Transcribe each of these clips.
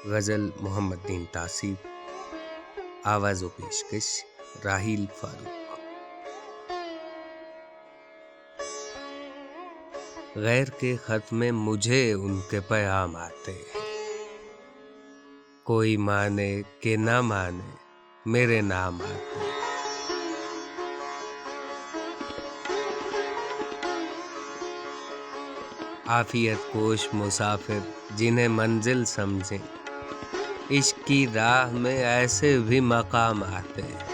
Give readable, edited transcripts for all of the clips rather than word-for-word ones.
गज़ल Mohammedan तासीर, आवाज़ व पेशकश राहील फारूक। गैर के खत में मुझे उनके पैगाम आते हैं, कोई माने कि ना माने मेरे नाम आते हैं। आफियत कोश मुसाफिर जिन्हें मंजिल समझें, इश्क की राह में ऐसे भी मकाम आते हैं।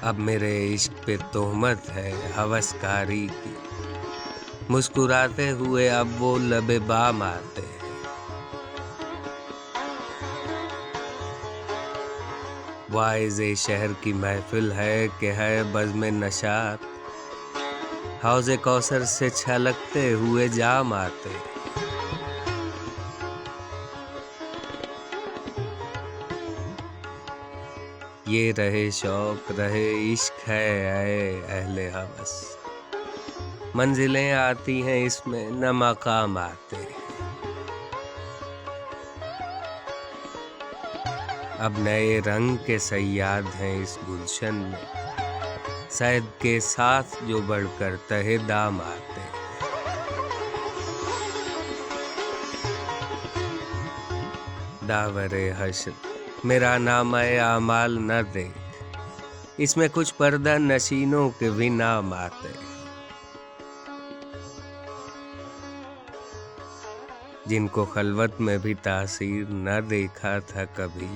अब मेरे इश्क पे तोहमत है हवसकारी की, मुस्कुराते हुए अब वो लबे बाम आते हैं। वाइज़े शहर की महफिल है कि है बज़्म नशात, हौज़े कौसर से छलकते हुए जाम आते हैं। ये रहे शौक रहे इश्क है ऐ अहले हवस, मंजिलें आती हैं इसमें न मकाम आते हैं। अब नए रंग के सयाद हैं इस गुलशन में, शहद के साथ जो बढ़कर तहे दाम आते हैं। दावरे हश्र मेरा नाम-ए आमाल न देख, इसमें कुछ पर्दा नशीनों के भी नाम आते हैं। जिनको खलवत में भी तासीर न देखा था कभी,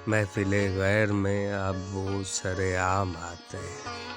महफिले गैर में अब वो सरेआम आते हैं।